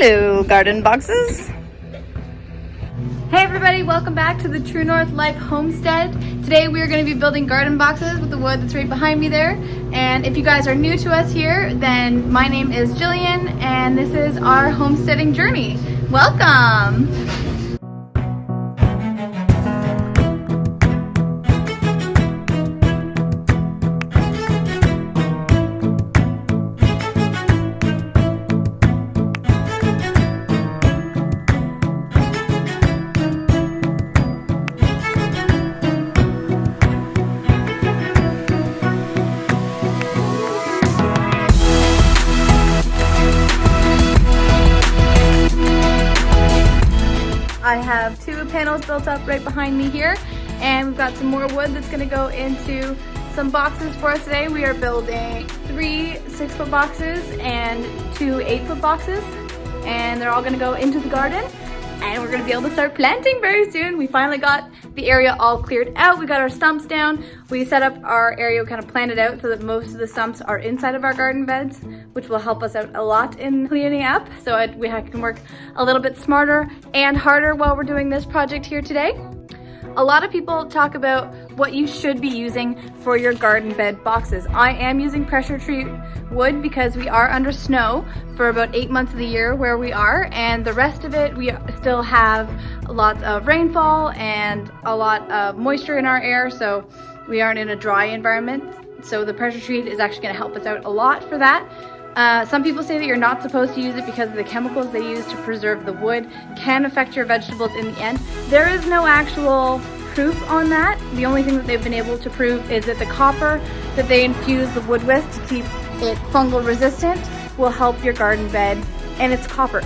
Hello, garden boxes. Hey everybody, welcome back to the True North Life Homestead. Today we are going to be building garden boxes with the wood that's right behind me there. And if you guys are new to us here, then my name is Jillian and this is our homesteading journey. Welcome! I have two panels built up right behind me here, and we've got some more wood that's going to go into some boxes for us today. We are building 3 6-foot boxes and 2 8-foot boxes, and they're all going to go into the garden, and we're going to be able to start planting very soon. We finally got the area all cleared out. We got our stumps down. We set up our area, kind of planned it out so that most of the stumps are inside of our garden beds, which will help us out a lot in cleaning up. So we can work a little bit smarter and harder while we're doing this project here today. A lot of people talk about what you should be using for your garden bed boxes. I am using pressure treat wood because we are under snow for about 8 months of the year where we are, and the rest of it we still have lots of rainfall and a lot of moisture in our air, so we aren't in a dry environment. So the pressure treat is actually going to help us out a lot for that. Some people say that you're not supposed to use it because of the chemicals they use to preserve the wood can affect your vegetables in the end. There is no actual proof on that. The only thing that they've been able to prove is that the copper that they infuse the wood with to keep it fungal resistant will help your garden bed, and it's copper.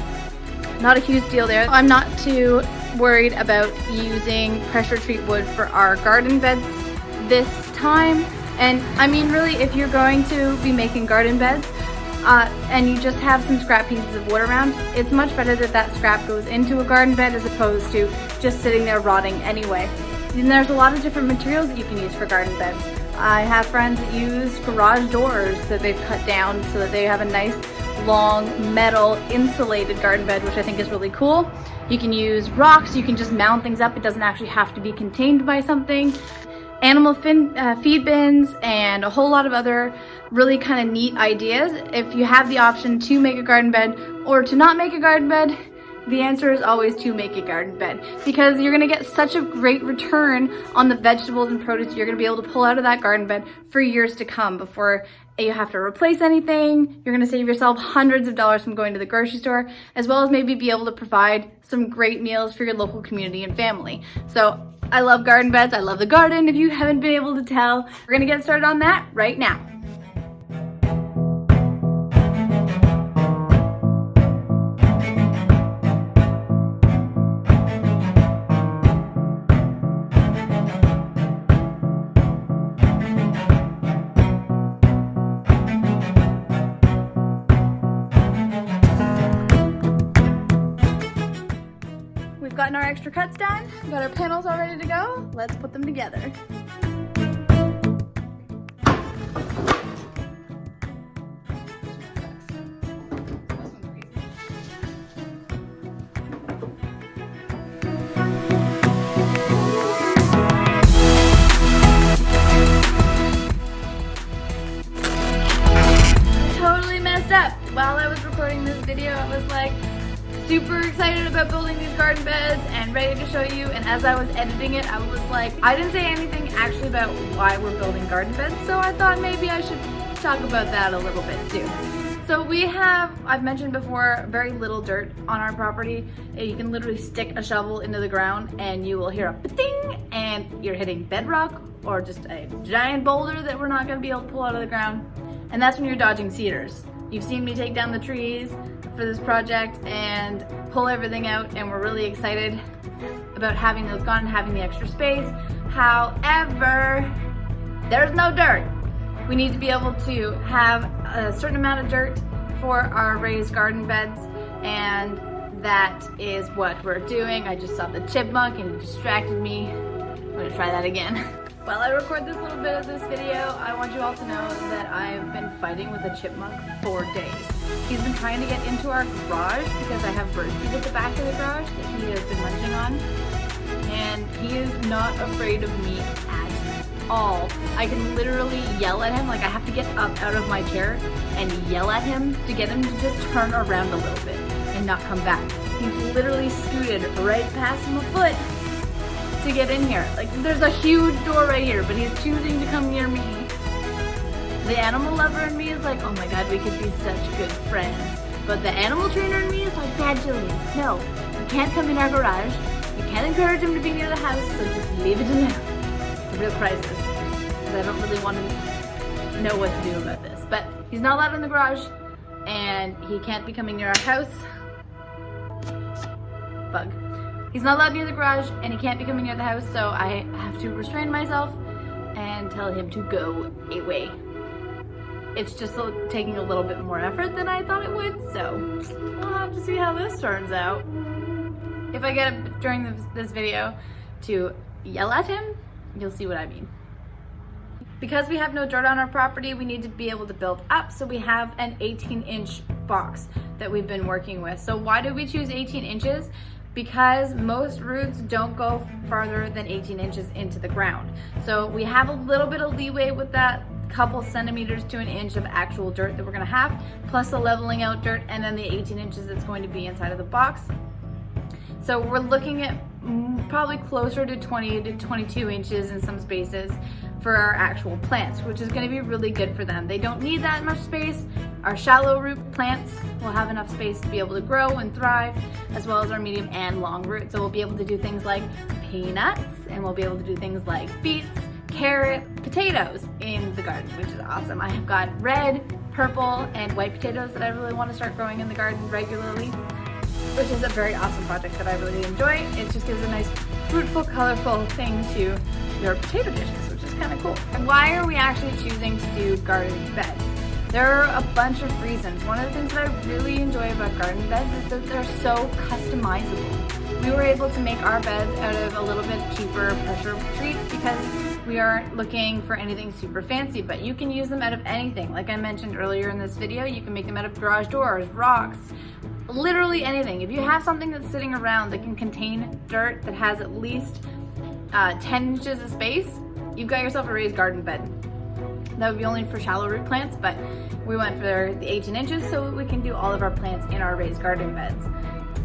Not a huge deal there. I'm not too worried about using pressure treat wood for our garden beds this time. And I mean, really, if you're going to be making garden beds, and you just have some scrap pieces of wood around, it's much better that that scrap goes into a garden bed as opposed to just sitting there rotting anyway. And there's a lot of different materials that you can use for garden beds. I have friends that use garage doors that they've cut down so that they have a nice long metal insulated garden bed, which I think is really cool. You can use rocks, you can just mount things up. It doesn't actually have to be contained by something. Animal feed bins and a whole lot of other really kind of neat ideas. If you have the option to make a garden bed or to not make a garden bed, the answer is always to make a garden bed, because you're going to get such a great return on the vegetables and produce you're going to be able to pull out of that garden bed for years to come before you have to replace anything. You're going to save yourself hundreds of dollars from going to the grocery store, as well as maybe be able to provide some great meals for your local community and family. So I love garden beds. I love the garden. If you haven't been able to tell, we're going to get started on that right now. We've gotten our extra cuts done. We've got our panels all ready to go. Let's put them together. Totally messed up. While I was recording this video, I was like, super excited about building these garden beds and ready to show you, and as I was editing it I was like, I didn't say anything actually about why we're building garden beds, so I thought maybe I should talk about that a little bit too. So we have, I've mentioned before, very little dirt on our property. You can literally stick a shovel into the ground and you will hear a ding and you're hitting bedrock or just a giant boulder that we're not going to be able to pull out of the ground, and that's when you're dodging cedars. You've seen me take down the trees for this project and pull everything out, and we're really excited about having those gone and having the extra space. However, there's no dirt. We need to be able to have a certain amount of dirt for our raised garden beds, and that is what we're doing. I just saw the chipmunk and it distracted me. I'm gonna try that again. While I record this little bit of this video, I want you all to know that I've been fighting with a chipmunk for days. He's been trying to get into our garage because I have birdseed at the back of the garage that he has been munching on. And he is not afraid of me at all. I can literally yell at him, like I have to get up out of my chair and yell at him to get him to just turn around a little bit and not come back. He's literally scooted right past my foot to get in here. Like, there's a huge door right here, but he's choosing to come near me. The animal lover in me is like, oh my god, we could be such good friends. But the animal trainer in me is like, Dad, Julian, no, you can't come in our garage. You can't encourage him to be near the house, so just leave it alone. It's a real crisis, because I don't really want to know what to do about this. But he's not allowed in the garage, and he can't be coming near our house. Bug. He's not allowed near the garage, and he can't be coming near the house, so I have to restrain myself and tell him to go away. It's just taking a little bit more effort than I thought it would, so we'll have to see how this turns out. If I get up during this video to yell at him, you'll see what I mean. Because we have no dirt on our property, we need to be able to build up, so we have an 18-inch box that we've been working with. So why did we choose 18 inches? Because most roots don't go farther than 18 inches into the ground. So we have a little bit of leeway with that couple centimeters to an inch of actual dirt that we're gonna have, plus the leveling out dirt, and then the 18 inches that's going to be inside of the box. So we're looking at probably closer to 20 to 22 inches in some spaces for our actual plants, which is gonna be really good for them. They don't need that much space. Our shallow root plants will have enough space to be able to grow and thrive, as well as our medium and long roots. So we'll be able to do things like peanuts, and we'll be able to do things like beets, carrot, potatoes in the garden, which is awesome. I have got red, purple, and white potatoes that I really want to start growing in the garden regularly, which is a very awesome project that I really enjoy. It just gives a nice, fruitful, colorful thing to your potato dishes, which is kind of cool. And why are we actually choosing to do garden beds? There are a bunch of reasons. One of the things that I really enjoy about garden beds is that they're so customizable. We were able to make our beds out of a little bit cheaper pressure treat because we aren't looking for anything super fancy, but you can use them out of anything. Like I mentioned earlier in this video, you can make them out of garage doors, rocks, literally anything. If you have something that's sitting around that can contain dirt that has at least 10 inches of space, you've got yourself a raised garden bed. That would be only for shallow root plants, but we went for the 18 inches so we can do all of our plants in our raised garden beds.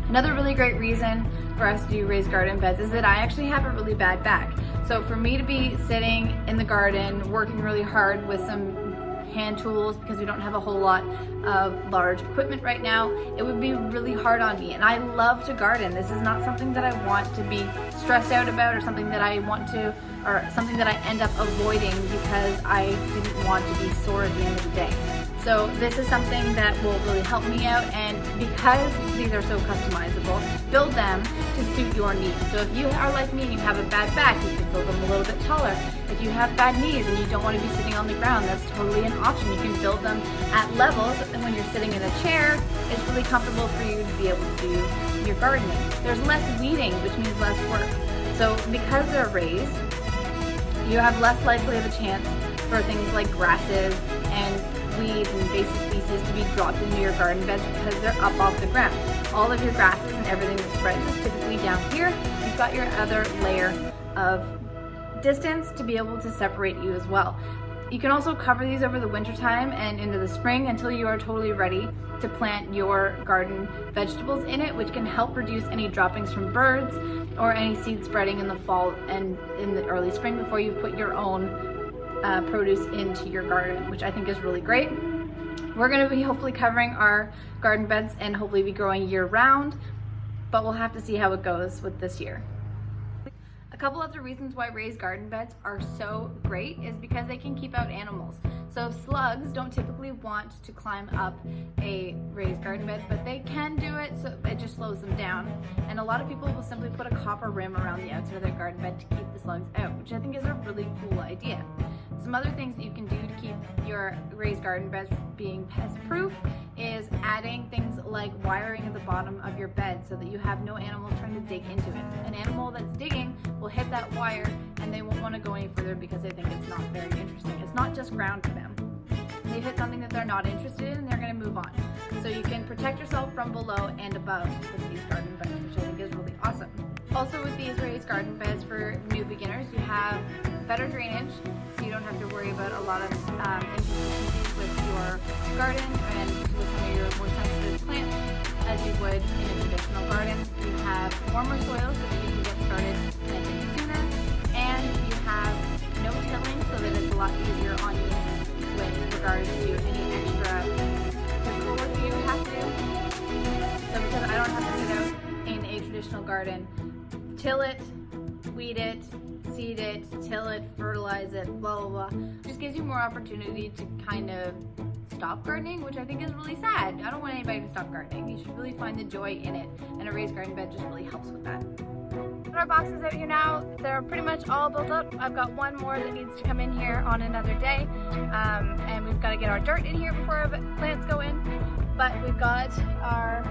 Another really great reason for us to do raised garden beds is that I actually have a really bad back. So for me to be sitting in the garden, working really hard with some hand tools, because we don't have a whole lot of large equipment right now, it would be really hard on me. And I love to garden. This is not something that I want to be stressed out about, or something that I want to, or something that I end up avoiding because I didn't want to be sore at the end of the day. So this is something that will really help me out, and because these are so customizable, build them to suit your needs. So if you are like me and you have a bad back, you can build them a little bit taller. If you have bad knees and you don't want to be sitting on the ground, that's totally an option. You can build them at levels, and when you're sitting in a chair, it's really comfortable for you to be able to do your gardening. There's less weeding, which means less work. So because they're raised, you have less likely of a chance for things like grasses and weeds and invasive species to be dropped into your garden beds because they're up off the ground. All of your grasses and everything that spreads is typically down here. You've got your other layer of distance to be able to separate you as well. You can also cover these over the winter time and into the spring until you are totally ready to plant your garden vegetables in it, which can help reduce any droppings from birds or any seed spreading in the fall and in the early spring before you put your own produce into your garden, which I think is really great. We're going to be hopefully covering our garden beds and hopefully be growing year round, but we'll have to see how it goes with this year. A couple other reasons why raised garden beds are so great is because they can keep out animals. So slugs don't typically want to climb up a raised garden bed, but they can do it, so it just slows them down. And a lot of people will simply put a copper rim around the outside of their garden bed to keep the slugs out, which I think is a really cool idea. Some other things that you can do to keep your raised garden beds being pest proof is adding things like wiring at the bottom of your bed so that you have no animals trying to dig into it. An animal that's digging will hit that wire and they won't want to go any further because they think it's not very interesting. It's not just ground for them. They hit something that they're not interested in and they're going to move on. So you can protect yourself from below and above with these garden beds, which I think is really awesome. Also with these raised garden beds for new beginners, you have better drainage, so you don't have to worry about a lot of inconsistencies with your garden and with some of your more sensitive plants as you would in a traditional garden. You have warmer soil so that you can get started planting sooner, and you have no tilling so that it's a lot easier on you with regards to any extra physical work you have to do. So because I don't have to sit out in a traditional garden, till it, weed it, seed it, till it, fertilize it, blah blah blah. Just gives you more opportunity to kind of stop gardening, which I think is really sad. I don't want anybody to stop gardening. You should really find the joy in it, and a raised garden bed just really helps with that. Our boxes out here now, they're pretty much all built up. I've got one more that needs to come in here on another day, and we've got to get our dirt in here before our plants go in. But we've got our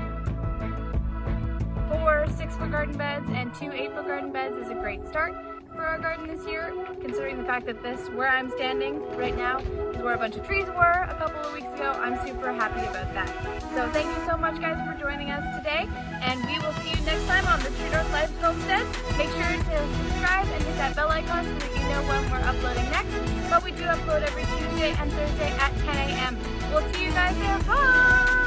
4 6-foot garden beds and 2 8-foot garden beds is a great start for our garden this year, considering the fact that this, where I'm standing right now, is where a bunch of trees were a couple of weeks ago. I'm super happy about that. So thank you so much guys for joining us today, and we will see you next time on the True North Life Homestead. Make sure to subscribe and hit that bell icon so that you know when we're uploading next. But we do upload every Tuesday and Thursday at 10 a.m. We'll see you guys there. Bye!